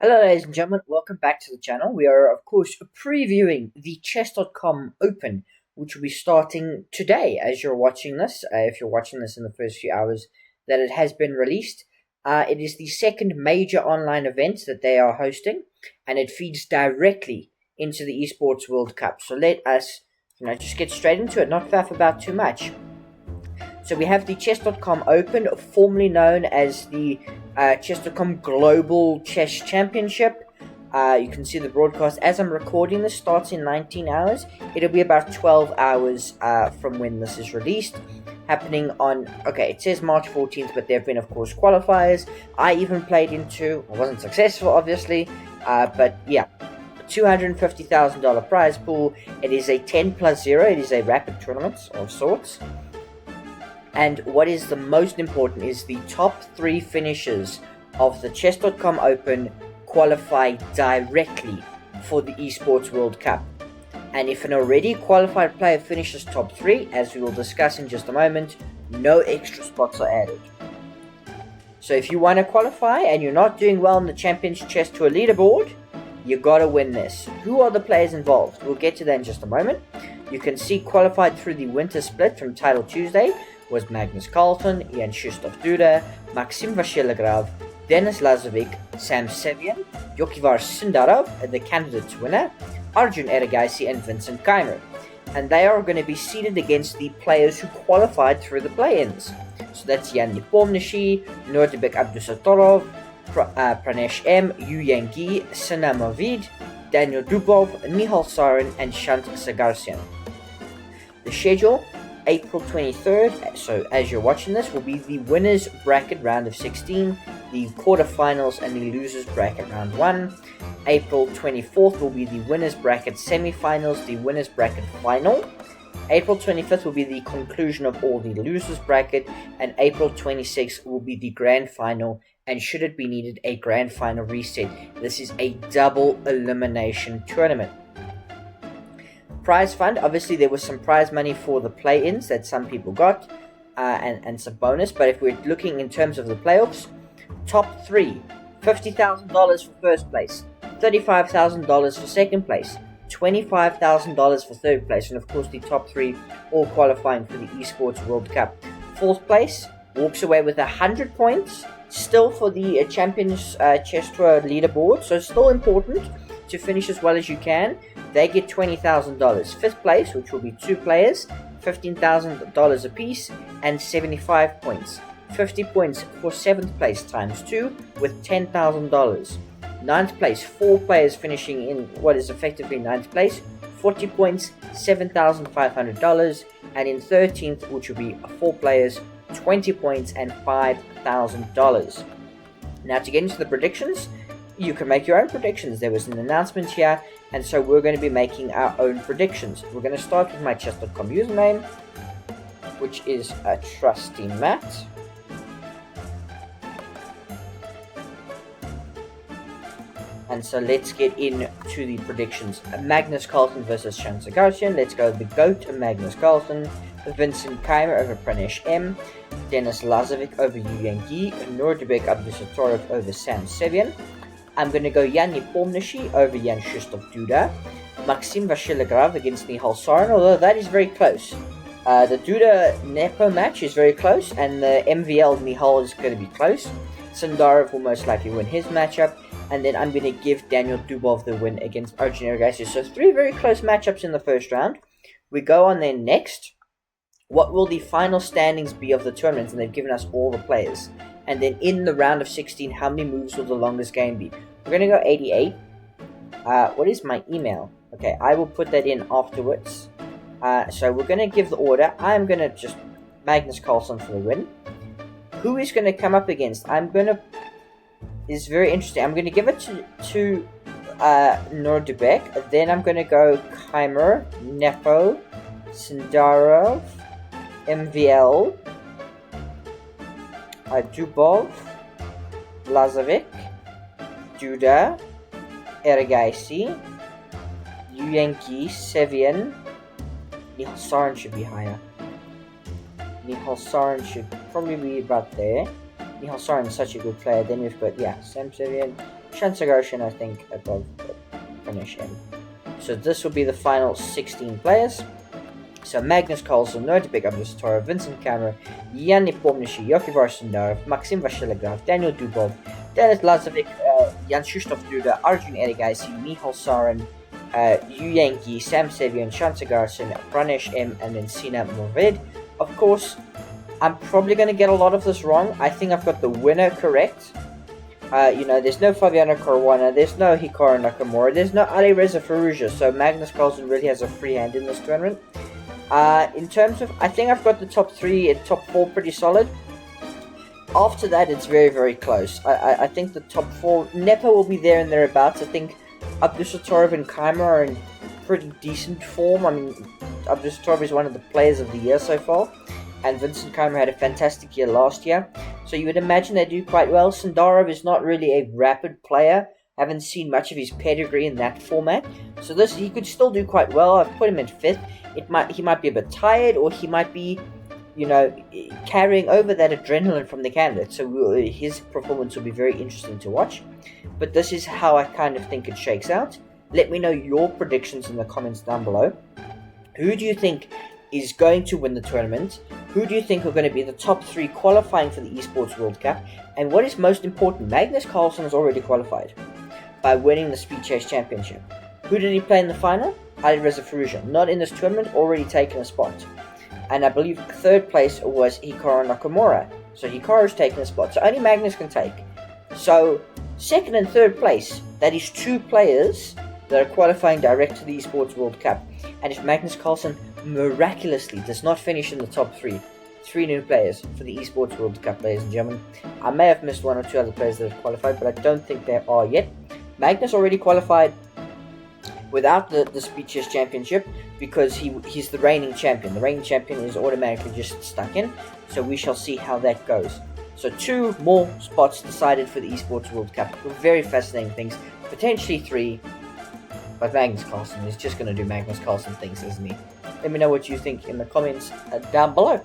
Hello ladies and gentlemen, welcome back to the channel. We are of course previewing the chess.com Open, which will be starting today as you're watching this. If you're watching this in the first few hours that it has been released. It is the second major online event that they are hosting, and it feeds directly into the Esports World Cup. So let us just get straight into it, not faff about too much. So we have the chess.com Open, formerly known as the chess.com Global Chess Championship. You can see the broadcast as I'm recording this starts in 19 hours. It'll be about 12 hours from when this is released. Happening on, it says March 14th, but there have been, of course, qualifiers. I even played into, I wasn't successful, obviously, but yeah. $250,000 prize pool. It is a 10+0. It is a rapid tournament of sorts. And what is the most important is the top 3 finishers of the chess.com Open qualify directly for the Esports World Cup. And if an already qualified player finishes top 3, as we will discuss in just a moment, no extra spots are added. So if you want to qualify and you're not doing well in the Championship Chess Tour leaderboard, you gotta win this. Who are the players involved? We'll get to that in just a moment. You can see qualified through the winter split from Title Tuesday was Magnus Carlsen, Jan Krzysztof Duda, Maxim Vasilyev, Denis Lazovic, Sam Sevian, Javokhir Sindarov, the candidates winner, Arjun Erigaisi, and Vincent Keimer. And they are going to be seeded against the players who qualified through the play-ins. So that's Jan Nepomniachtchi, Nurbek Abdusatorov, Pranesh M, Yu Yangi, Sina Mavid, Daniel Dubov, Nihal Sarin, and Shant Sagarsian. The schedule, April 23rd, so as you're watching this, will be the winners bracket round of 16, the quarterfinals and the losers bracket round 1. April 24th will be the winners bracket semifinals, the winners bracket final. April 25th will be the conclusion of all the losers bracket, and April 26th will be the grand final, and should it be needed, a grand final reset. This is a double elimination tournament. Prize fund, obviously there was some prize money for the play-ins that some people got, and some bonus, but if we're looking in terms of the playoffs, top 3, $50,000 for first place, $35,000 for second place, $25,000 for third place, and of course the top 3 all qualifying for the Esports World Cup. Fourth place walks away with 100 points, still for the Champions Chess Tour leaderboard, so still important to finish as well as you can. They get $20,000. Fifth place, which will be 2 players, $15,000 apiece, and 75 points. 50 points for 7th place times 2 with $10,000. 9th place, 4 players finishing in what is effectively 9th place, 40 points, $7,500, and in 13th, which will be 4 players, 20 points and $5,000. Now to get into the predictions, you can make your own predictions. There was an announcement here, and so we're going to be making our own predictions. We're going to start with my chess.com username, which is a trusty Matt. And so let's get into the predictions. Magnus Carlsen versus Shant Sagarsian. Let's go the GOAT Magnus Carlsen. Vincent Keimer over Pranesh M. Denis Lazovic over Yu Yangi. Nurbek Abdusatorov over Sam Sevian. I'm going to go Jan Nepomniachtchi over Jan Krzysztof Duda. Maxim Vasilyev against Nihal Sarin, although that is very close. The Duda-Nepo match is very close, and the MVL-Nihal is going to be close. Sindarov will most likely win his matchup, and then I'm going to give Daniel Dubov the win against Arjun Erigaisi. So 3 very close matchups in the first round. We go on then next. What will the final standings be of the tournament? And they've given us all the players. And then in the round of 16, how many moves will the longest game be? We're going to go 88. What is my email? Okay, I will put that in afterwards. So we're going to give the order. I'm going to just Magnus Carlsen for the win. Who is going to come up against? It's very interesting. I'm going to give it to Nurbek. Then I'm going to go Keimer, Nepo, Sindarov, MVL, Dubov, Lazovic, Duda, Erigaisi, Yu Yangi, Sevian. Nihal Sarin should be higher. Nihal Sarin should probably be about there. Nihal Sarin is such a good player. Then we've got, Sam Sevian, Garsen, I think, above finish him. So this will be the final 16 players. So Magnus Carlsen, Nordbek Abdusatara, Vincent Kammerer, Jan Nepomniachtchi, Javokhir Sindarov, Maxim Vasiligraf, Daniel Dubov, Denis Lazovic, Jan Krzysztof Duda, Arjun Erigaisi, Michal Sarin, Yu Yankee, Sam Sevian, Shansa Garsen, Pranesh M, and then Sina Movid. Of course, I'm probably going to get a lot of this wrong. I think I've got the winner correct. There's no Fabiano Caruana, there's no Hikaru Nakamura, there's no Alireza Firouzja, so Magnus Carlsen really has a free hand in this tournament. In terms of, I think I've got the top 3 and top 4 pretty solid. After that, it's very, very close. I think the top 4, Nepo will be there and thereabouts. I think Abdusattorov and Kaimer are in pretty decent form. I mean, Abdusattorov is one of the players of the year so far, and Vincent Kaimer had a fantastic year last year. So you would imagine they do quite well. Sindarov is not really a rapid player. I haven't seen much of his pedigree in that format. So he could still do quite well. I've put him in 5th. He might be a bit tired, or he might be, carrying over that adrenaline from the candidate. So his performance will be very interesting to watch. But this is how I kind of think it shakes out. Let me know your predictions in the comments down below. Who do you think is going to win the tournament? Who do you think are going to be the top 3 qualifying for the Esports World Cup? And what is most important, Magnus Carlsen has already qualified by winning the Speed Chase Championship. Who did he play in the final? Alireza Firouzja, not in this tournament, already taken a spot. And I believe 3rd place was Hikaru Nakamura. So Hikaru's taken a spot. So only Magnus can take. So 2nd and 3rd place, that is 2 players that are qualifying direct to the Esports World Cup. And if Magnus Carlsen miraculously does not finish in the top 3 new players for the Esports World Cup, ladies and gentlemen. I may have missed 1 or 2 other players that have qualified, but I don't think there are yet. Magnus already qualified without the Speed Chess Championship because he's the reigning champion. The reigning champion is automatically just stuck in, so we shall see how that goes. So 2 more spots decided for the Esports World Cup. Very fascinating things. Potentially 3, but Magnus Carlsen is just going to do Magnus Carlsen things, isn't he? Let me know what you think in the comments down below.